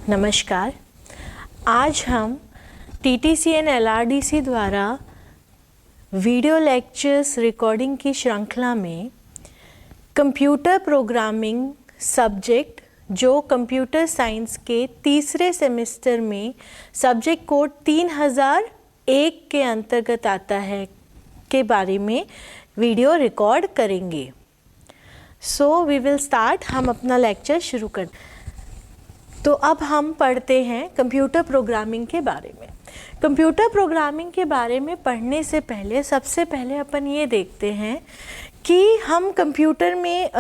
नमस्कार। आज हम TTC एंड LRDC द्वारा वीडियो लेक्चर्स रिकॉर्डिंग की श्रृंखला में कंप्यूटर प्रोग्रामिंग सब्जेक्ट जो कंप्यूटर साइंस के तीसरे सेमेस्टर में सब्जेक्ट कोड 3001 के अंतर्गत आता है के बारे में वीडियो रिकॉर्ड करेंगे। So we will start. हम अपना लेक्चर शुरू कर। तो अब हम पढ़ते हैं कंप्यूटर प्रोग्रामिंग के बारे में। कंप्यूटर प्रोग्रामिंग के बारे में पढ़ने से पहले सबसे पहले अपन ये देखते हैं कि हम कंप्यूटर में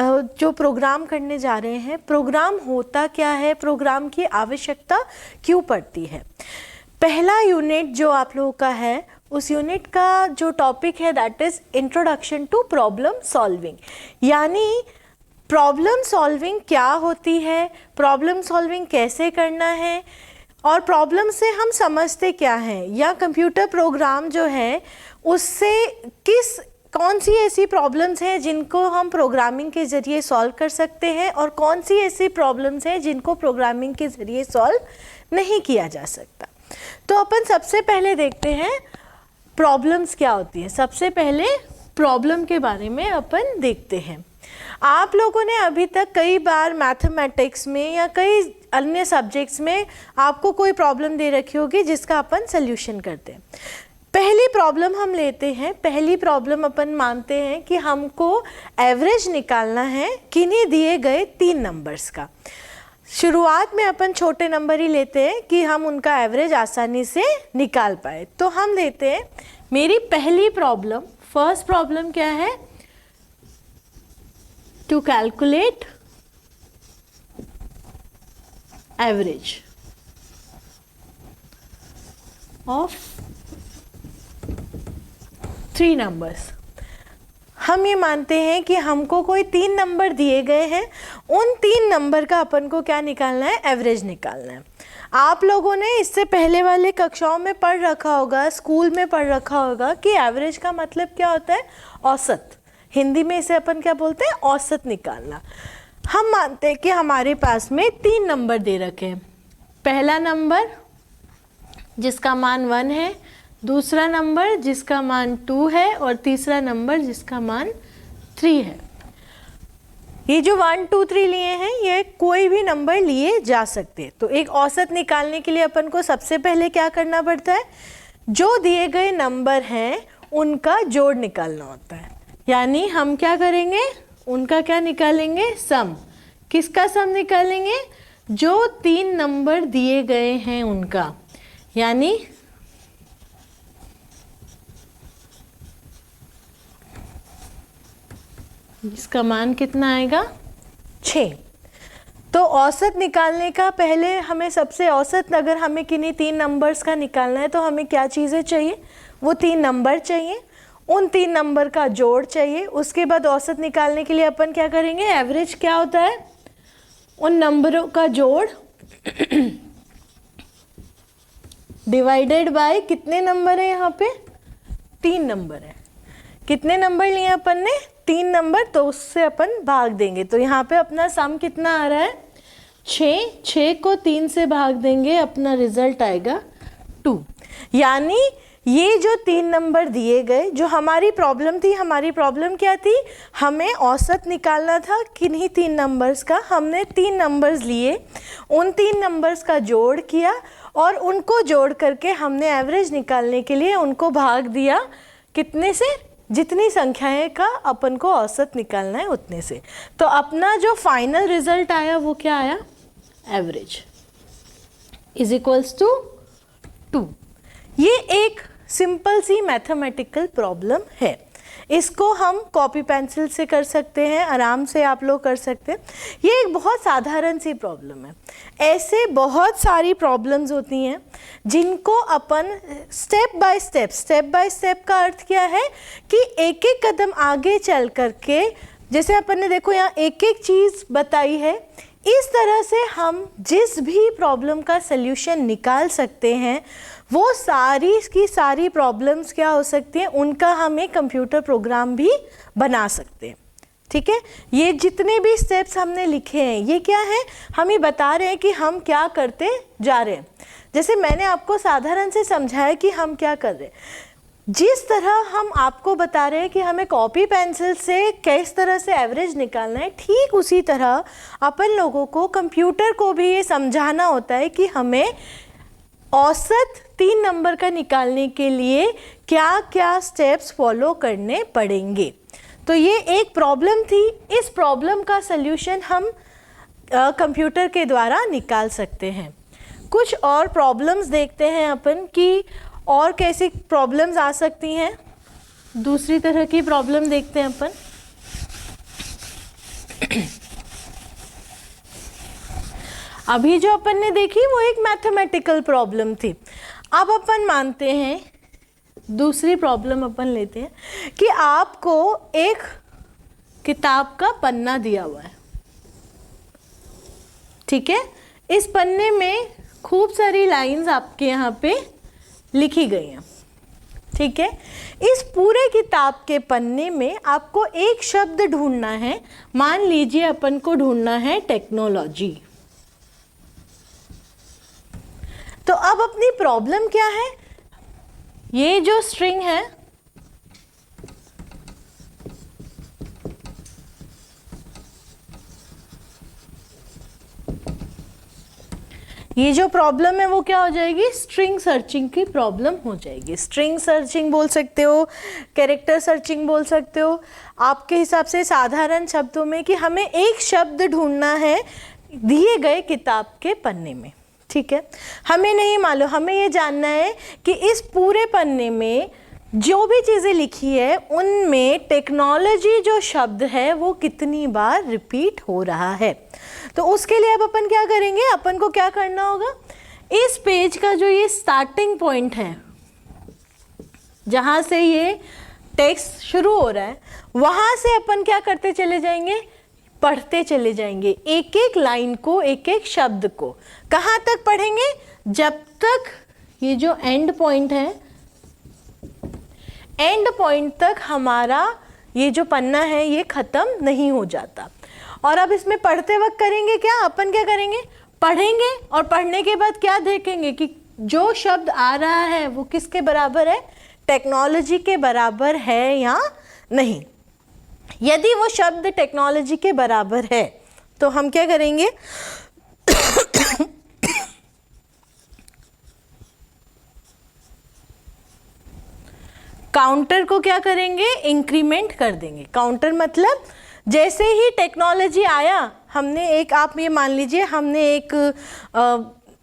जो प्रोग्राम करने जा रहे हैं, प्रोग्राम होता क्या है, प्रोग्राम की आवश्यकता क्यों पड़ती है। पहला यूनिट जो आप लोगों का है, उस यूनिट का जो टॉपिक है that is introduction to problem solving. यानी प्रॉब्लम सॉल्विंग क्या होती है, प्रॉब्लम सॉल्विंग कैसे करना है और प्रॉब्लम से हम समझते क्या हैं, या कंप्यूटर प्रोग्राम जो है उससे कौन सी ऐसी प्रॉब्लम्स हैं जिनको हम प्रोग्रामिंग के ज़रिए सॉल्व कर सकते हैं और कौन सी ऐसी प्रॉब्लम्स हैं जिनको प्रोग्रामिंग के ज़रिए सॉल्व नहीं किया जा सकता। तो अपन सबसे पहले देखते हैं प्रॉब्लम्स क्या होती हैं। सबसे पहले प्रॉब्लम के बारे में अपन देखते हैं। आप लोगों ने अभी तक कई बार मैथमेटिक्स में या कई अन्य सब्जेक्ट्स में आपको कोई प्रॉब्लम दे रखी होगी जिसका अपन सल्यूशन करते हैं। पहली प्रॉब्लम हम लेते हैं। पहली प्रॉब्लम अपन मानते हैं कि हमको एवरेज निकालना है किन्हीं दिए गए 3 नंबर्स का। शुरुआत में अपन छोटे नंबर ही लेते हैं कि हम उनका एवरेज आसानी से निकाल पाए। तो हम लेते हैं मेरी पहली प्रॉब्लम। फर्स्ट प्रॉब्लम क्या है? To calculate average of 3 numbers। हम ये मानते हैं कि हमको कोई 3 नंबर दिए गए हैं, उन 3 नंबर का अपन को क्या निकालना है? एवरेज निकालना है। आप लोगों ने इससे पहले वाले कक्षाओं में पढ़ रखा होगा, स्कूल में पढ़ रखा होगा कि एवरेज का मतलब क्या होता है? औसत। हिंदी में इसे अपन क्या बोलते हैं? औसत निकालना। हम मानते हैं कि हमारे पास में 3 नंबर दे रखे हैं। पहला नंबर जिसका मान 1 है, दूसरा नंबर जिसका मान 2 है और तीसरा नंबर जिसका मान 3 है। ये जो 1, 2, 3 लिए हैं, ये कोई भी नंबर लिए जा सकते हैं। तो एक औसत निकालने के लिए अपन को सबसे पहले क्या करना पड़ता है? जो दिए गए नंबर हैं उनका जोड़ निकालना होता है। यानी हम क्या करेंगे? उनका क्या निकालेंगे? सम। किसका सम निकालेंगे? जो 3 नंबर दिए गए हैं उनका। यानी इसका मान कितना आएगा? 6। तो औसत निकालने का पहले हमें सबसे औसत, अगर हमें किन्हीं 3 नंबर्स का निकालना है तो हमें क्या चीज़ें चाहिए? वो 3 नंबर चाहिए, उन 3 नंबर का जोड़ चाहिए। उसके बाद औसत निकालने के लिए अपन क्या करेंगे? एवरेज क्या होता है? उन नंबरों का जोड़ डिवाइडेड बाय कितने नंबर है यहाँ पे? 3 नंबर है। कितने नंबर लिए अपन ने? 3 नंबर, तो उससे अपन भाग देंगे। तो यहाँ पे अपना सम कितना आ रहा है? 6। 6 को 3 से भाग देंगे, अपना रिजल्ट आएगा 2। यानी ये जो 3 नंबर दिए गए, जो हमारी प्रॉब्लम थी, हमारी प्रॉब्लम क्या थी? हमें औसत निकालना था किन्हीं 3 नंबर्स का। हमने 3 नंबर्स लिए, उन 3 नंबर्स का जोड़ किया और उनको जोड़ करके हमने एवरेज निकालने के लिए उनको भाग दिया कितने से? जितनी संख्याएं का अपन को औसत निकालना है उतने से। तो अपना जो फाइनल रिजल्ट आया वो क्या आया? Average is equals to 2। ये एक सिंपल सी मैथमेटिकल प्रॉब्लम है। इसको हम कॉपी पेंसिल से कर सकते हैं, आराम से आप लोग कर सकते हैं। ये एक बहुत साधारण सी प्रॉब्लम है। ऐसे बहुत सारी प्रॉब्लम्स होती हैं जिनको अपन स्टेप बाय स्टेप का अर्थ क्या है कि एक एक कदम आगे चल करके, जैसे अपन ने देखो यहाँ एक एक चीज़ बताई है, इस तरह से हम जिस भी प्रॉब्लम का सल्यूशन निकाल सकते हैं वो सारी की सारी प्रॉब्लम्स क्या हो सकती हैं? उनका हम एक कंप्यूटर प्रोग्राम भी बना सकते हैं। ठीक है, ये जितने भी स्टेप्स हमने लिखे हैं ये क्या है, हम ये बता रहे हैं कि हम क्या करते जा रहे हैं। जैसे मैंने आपको साधारण से समझाया कि हम क्या कर रहे हैं, जिस तरह हम आपको बता रहे हैं कि हमें कॉपी पेंसिल से किस तरह से एवरेज निकालना है, ठीक उसी तरह अपन लोगों को कंप्यूटर को भी ये समझाना होता है कि हमें औसत 3 नंबर का निकालने के लिए क्या क्या स्टेप्स फॉलो करने पड़ेंगे। तो ये एक प्रॉब्लम थी, इस प्रॉब्लम का सल्यूशन हम कंप्यूटर के द्वारा निकाल सकते हैं। कुछ और प्रॉब्लम्स देखते हैं अपन कि और कैसी प्रॉब्लम्स आ सकती हैं। दूसरी तरह की प्रॉब्लम देखते हैं अपन। अभी जो अपन ने देखी वो एक मैथमेटिकल प्रॉब्लम थी। अब अपन मानते हैं दूसरी प्रॉब्लम अपन लेते हैं कि आपको एक किताब का पन्ना दिया हुआ है, ठीक है, इस पन्ने में खूब सारी लाइंस आपके यहाँ पे लिखी गई हैं, ठीक है। इस पूरे किताब के पन्ने में आपको एक शब्द ढूंढना है। मान लीजिए अपन को ढूंढना है टेक्नोलॉजी। तो अब अपनी प्रॉब्लम क्या है, ये जो स्ट्रिंग है ये जो प्रॉब्लम है वो क्या हो जाएगी, स्ट्रिंग सर्चिंग की प्रॉब्लम हो जाएगी। स्ट्रिंग सर्चिंग बोल सकते हो, कैरेक्टर सर्चिंग बोल सकते हो, आपके हिसाब से साधारण शब्दों में कि हमें एक शब्द ढूंढना है दिए गए किताब के पन्ने में, ठीक है। हमें नहीं मालूम, हमें ये जानना है कि इस पूरे पन्ने में जो भी चीज़ें लिखी है उनमें टेक्नोलॉजी जो शब्द है वो कितनी बार रिपीट हो रहा है। तो उसके लिए अब अपन क्या करेंगे, अपन को क्या करना होगा, इस पेज का जो ये स्टार्टिंग पॉइंट है जहाँ से ये टेक्स्ट शुरू हो रहा है, वहाँ से अपन क्या करते चले जाएंगे, पढ़ते चले जाएंगे एक एक लाइन को, एक एक शब्द को। कहाँ तक पढ़ेंगे, जब तक ये जो एंड पॉइंट है, एंड पॉइंट तक हमारा ये जो पन्ना है ये ख़त्म नहीं हो जाता। और अब इसमें पढ़ते वक्त करेंगे क्या, अपन क्या करेंगे, पढ़ेंगे और पढ़ने के बाद क्या देखेंगे कि जो शब्द आ रहा है वो किसके बराबर है, टेक्नोलॉजी के बराबर है या नहीं। यदि वो शब्द टेक्नोलॉजी के बराबर है तो हम क्या करेंगे काउंटर को क्या करेंगे, इंक्रीमेंट कर देंगे। काउंटर मतलब जैसे ही टेक्नोलॉजी आया, हमने एक, आप ये मान लीजिए हमने एक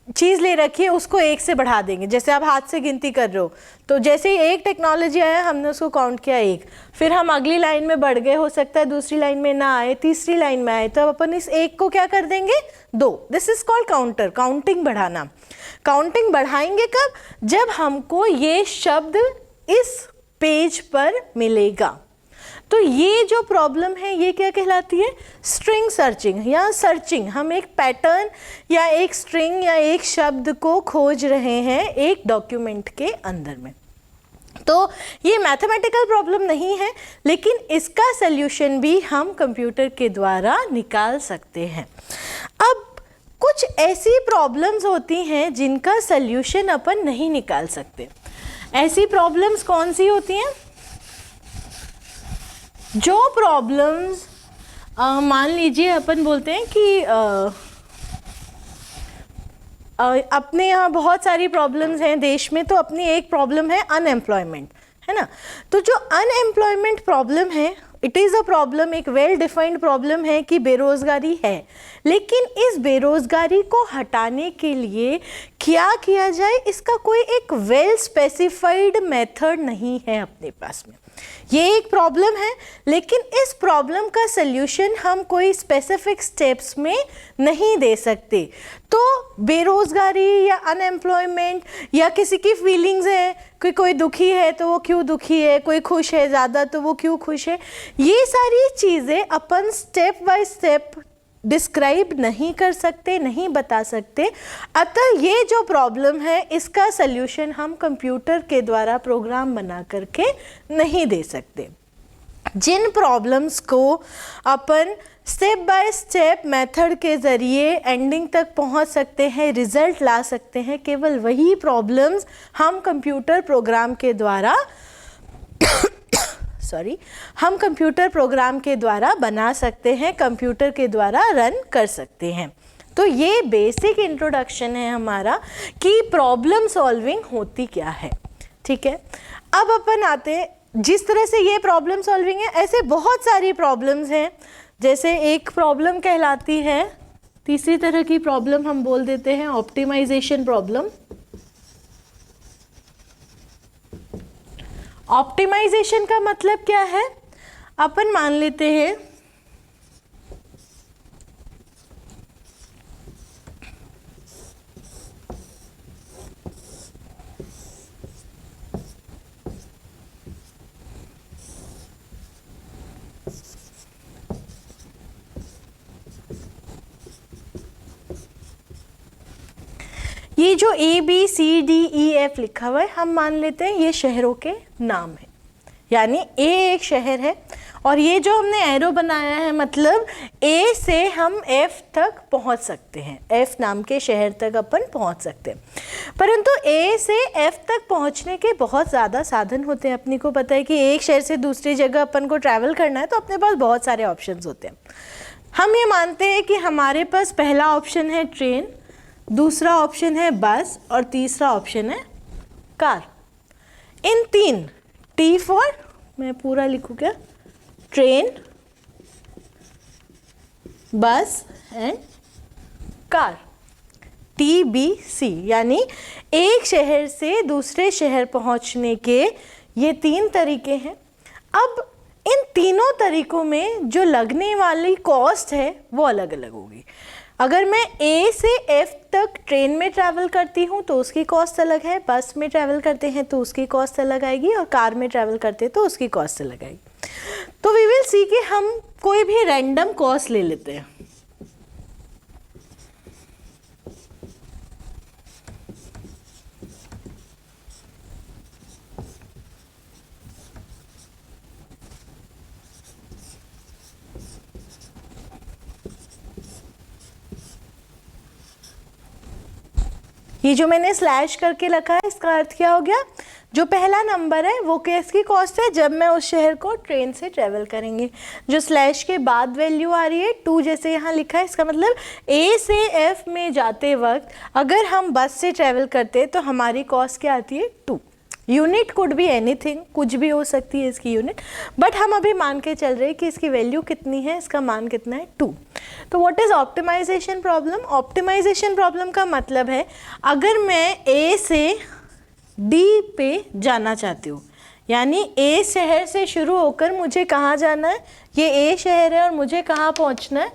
चीज़ ले रखी है, उसको 1 से बढ़ा देंगे। जैसे आप हाथ से गिनती कर रहे हो, तो जैसे ही एक टेक्नोलॉजी आया हमने उसको काउंट किया 1, फिर हम अगली लाइन में बढ़ गए, हो सकता है दूसरी लाइन में ना आए, तीसरी लाइन में आए, तो अब अपन इस 1 को क्या कर देंगे 2। This is called counter, counting बढ़ाना। काउंटिंग बढ़ाएंगे कब, जब हमको ये शब्द इस पेज पर मिलेगा। तो ये जो प्रॉब्लम है ये क्या कहलाती है, स्ट्रिंग सर्चिंग या सर्चिंग। हम एक पैटर्न या एक स्ट्रिंग या एक शब्द को खोज रहे हैं एक डॉक्यूमेंट के अंदर में। तो ये मैथमेटिकल प्रॉब्लम नहीं है, लेकिन इसका सल्यूशन भी हम कंप्यूटर के द्वारा निकाल सकते हैं। अब कुछ ऐसी प्रॉब्लम्स होती हैं जिनका सल्यूशन अपन नहीं निकाल सकते। ऐसी प्रॉब्लम्स कौन सी होती हैं, जो प्रॉब्लम्स मान लीजिए अपन बोलते हैं कि अपने यहाँ बहुत सारी प्रॉब्लम्स हैं देश में, तो अपनी एक प्रॉब्लम है अनएम्प्लॉयमेंट, है ना। तो जो अनएम्प्लॉयमेंट प्रॉब्लम है, इट इज़ अ प्रॉब्लम, एक वेल डिफाइंड प्रॉब्लम है कि बेरोज़गारी है, लेकिन इस बेरोज़गारी को हटाने के लिए क्या किया जाए, इसका कोई एक वेल स्पेसिफाइड मेथड नहीं है अपने पास में। ये एक प्रॉब्लम है, लेकिन इस प्रॉब्लम का सल्यूशन हम कोई स्पेसिफिक स्टेप्स में नहीं दे सकते। तो बेरोज़गारी या अनएम्प्लॉयमेंट या किसी की फीलिंग्स है कि कोई दुखी है तो वो क्यों दुखी है, कोई खुश है ज़्यादा तो वो क्यों खुश है, ये सारी चीज़ें अपन स्टेप बाय स्टेप डिस्क्राइब नहीं कर सकते, नहीं बता सकते। अतः ये जो प्रॉब्लम है इसका सल्यूशन हम कंप्यूटर के द्वारा प्रोग्राम बना करके नहीं दे सकते। जिन प्रॉब्लम्स को अपन स्टेप बाय स्टेप मेथड के ज़रिए एंडिंग तक पहुंच सकते हैं, रिजल्ट ला सकते हैं, केवल वही प्रॉब्लम्स हम कंप्यूटर प्रोग्राम के द्वारा हम कंप्यूटर प्रोग्राम के द्वारा बना सकते हैं, कंप्यूटर के द्वारा रन कर सकते हैं। तो ये बेसिक इंट्रोडक्शन है हमारा कि प्रॉब्लम सॉल्विंग होती क्या है। ठीक है, अब अपन आते हैं, जिस तरह से ये प्रॉब्लम सॉल्विंग है, ऐसे बहुत सारी प्रॉब्लम्स हैं। जैसे एक प्रॉब्लम कहलाती है, तीसरी तरह की प्रॉब्लम हम बोल देते हैं ऑप्टिमाइजेशन प्रॉब्लम। ऑप्टिमाइजेशन का मतलब क्या है? अपन मान लेते हैं ये जो ABCDEF लिखा हुआ है, हम मान लेते हैं ये शहरों के नाम है, यानी A एक शहर है और ये जो हमने एरो बनाया है मतलब A से हम F तक पहुंच सकते हैं, F नाम के शहर तक अपन पहुंच सकते हैं। परंतु A से F तक पहुंचने के बहुत ज़्यादा साधन होते हैं। अपने को पता है कि एक शहर से दूसरी जगह अपन को ट्रैवल करना है तो अपने पास बहुत सारे ऑप्शंस होते हैं। हम ये मानते हैं कि हमारे पास पहला ऑप्शन है ट्रेन, दूसरा ऑप्शन है बस और तीसरा ऑप्शन है कार। इन तीन, T फॉर, मैं पूरा लिखूँ क्या, ट्रेन, बस एंड कार, TBC, यानी एक शहर से दूसरे शहर पहुंचने के ये तीन तरीके हैं। अब इन तीनों तरीकों में जो लगने वाली कॉस्ट है वो अलग अलग होगी। अगर मैं A से F तक ट्रेन में ट्रैवल करती हूँ तो उसकी कॉस्ट अलग है, बस में ट्रैवल करते हैं तो उसकी कॉस्ट अलग आएगी और कार में ट्रैवल करते हैं तो उसकी कॉस्ट अलग आएगी। तो वी विल सी कि हम कोई भी रैंडम कॉस्ट ले लेते हैं। ये जो मैंने स्लैश करके रखा है इसका अर्थ क्या हो गया? जो पहला नंबर है वो किसकी कॉस्ट है जब मैं उस शहर को ट्रेन से ट्रेवल करेंगे। जो स्लैश के बाद वैल्यू आ रही है 2 जैसे यहाँ लिखा है, इसका मतलब A से F में जाते वक्त अगर हम बस से ट्रेवल करते तो हमारी कॉस्ट क्या आती है? 2। यूनिट कुड बी एनीथिंग, कुछ भी हो सकती है इसकी यूनिट, बट हम अभी मान के चल रहे हैं कि इसकी वैल्यू कितनी है, इसका मान कितना है? 2। तो what is optimization problem? Optimization problem का मतलब है अगर मैं A से D पे जाना चाहती हूँ, यानी A शहर से शुरू होकर मुझे कहाँ जाना है, ये A शहर है और मुझे कहाँ पहुँचना है?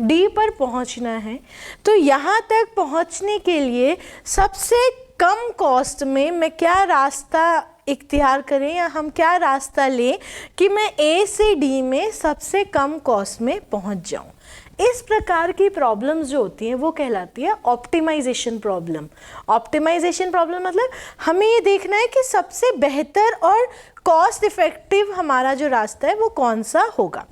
D पर पहुँचना है। तो यहाँ तक पहुँचने के लिए सबसे कम कॉस्ट में मैं क्या रास्ता इख्तियार करें या हम क्या रास्ता लें कि मैं A से D में सबसे कम कॉस्ट में पहुँच जाऊँ। इस प्रकार की प्रॉब्लम्स जो होती हैं वो कहलाती है ऑप्टिमाइजेशन प्रॉब्लम। ऑप्टिमाइजेशन प्रॉब्लम मतलब हमें ये देखना है कि सबसे बेहतर और कॉस्ट इफेक्टिव हमारा जो रास्ता है वो कौन सा होगा।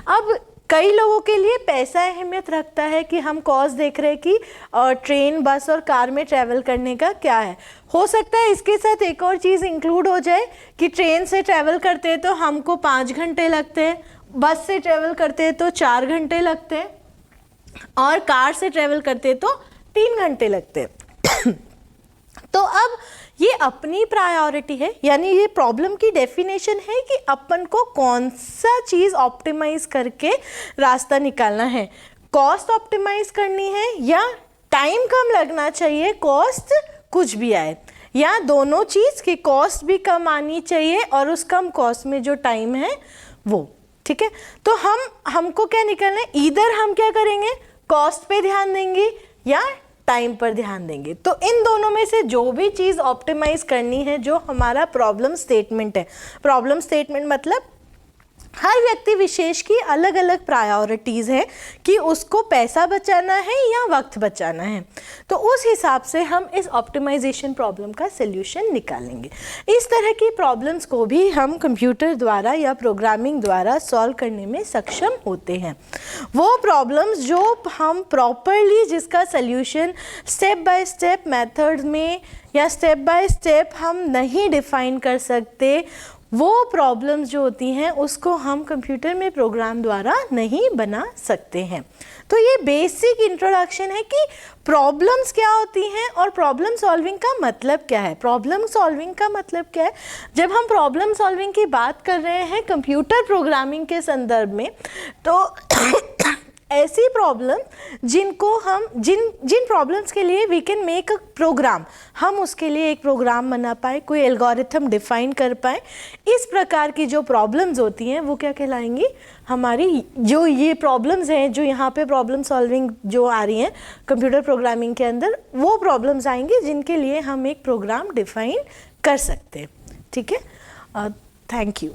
अब कई लोगों के लिए पैसा अहमियत रखता है कि हम कॉस्ट देख रहे हैं कि ट्रेन, बस और कार में ट्रैवल करने का क्या है। हो सकता है इसके साथ एक और चीज़ इंक्लूड हो जाए कि ट्रेन से ट्रैवल करते हैं तो हमको 5 घंटे लगते हैं, बस से ट्रैवल करते हैं तो 4 घंटे लगते हैं और कार से ट्रैवल करते हैं तो 3 घंटे लगते हैं। तो अब ये अपनी प्रायोरिटी है, यानी ये प्रॉब्लम की डेफिनेशन है कि अपन को कौन सा चीज़ ऑप्टिमाइज करके रास्ता निकालना है। कॉस्ट ऑप्टिमाइज करनी है या टाइम कम लगना चाहिए, कॉस्ट कुछ भी आए, या दोनों चीज़ की कॉस्ट भी कम आनी चाहिए और उस कम कॉस्ट में जो टाइम है वो। ठीक है, तो हमको क्या निकालना है? ईदर हम क्या करेंगे, कॉस्ट पे ध्यान देंगे या टाइम पर ध्यान देंगे। तो इन दोनों में से जो भी चीज़ ऑप्टिमाइज करनी है, जो हमारा प्रॉब्लम स्टेटमेंट है। प्रॉब्लम स्टेटमेंट मतलब हर व्यक्ति विशेष की अलग अलग प्रायोरिटीज़ हैं कि उसको पैसा बचाना है या वक्त बचाना है, तो उस हिसाब से हम इस ऑप्टिमाइजेशन प्रॉब्लम का सल्यूशन निकालेंगे। इस तरह की प्रॉब्लम्स को भी हम कंप्यूटर द्वारा या प्रोग्रामिंग द्वारा सॉल्व करने में सक्षम होते हैं। वो प्रॉब्लम्स जो हम प्रॉपरली, जिसका solution step by step method में या स्टेप बाय स्टेप हम नहीं डिफाइन कर सकते, वो प्रॉब्लम्स जो होती हैं उसको हम कंप्यूटर में प्रोग्राम द्वारा नहीं बना सकते हैं। तो ये बेसिक इंट्रोडक्शन है कि प्रॉब्लम्स क्या होती हैं और प्रॉब्लम सॉल्विंग का मतलब क्या है। प्रॉब्लम सॉल्विंग का मतलब क्या है? जब हम प्रॉब्लम सॉल्विंग की बात कर रहे हैं कंप्यूटर प्रोग्रामिंग के संदर्भ में, तो ऐसी प्रॉब्लम जिनको हम जिन प्रॉब्लम्स के लिए we can make a program, हम उसके लिए एक प्रोग्राम बना पाए, कोई एल्गोरिथम डिफाइन कर पाए, इस प्रकार की जो प्रॉब्लम्स होती हैं वो क्या कहलाएंगी? हमारी जो ये प्रॉब्लम्स हैं, जो यहाँ पे प्रॉब्लम सॉल्विंग जो आ रही हैं कंप्यूटर प्रोग्रामिंग के अंदर, वो प्रॉब्लम्स आएंगी जिनके लिए हम एक प्रोग्राम डिफाइन कर सकते हैं। ठीक है, थैंक यू।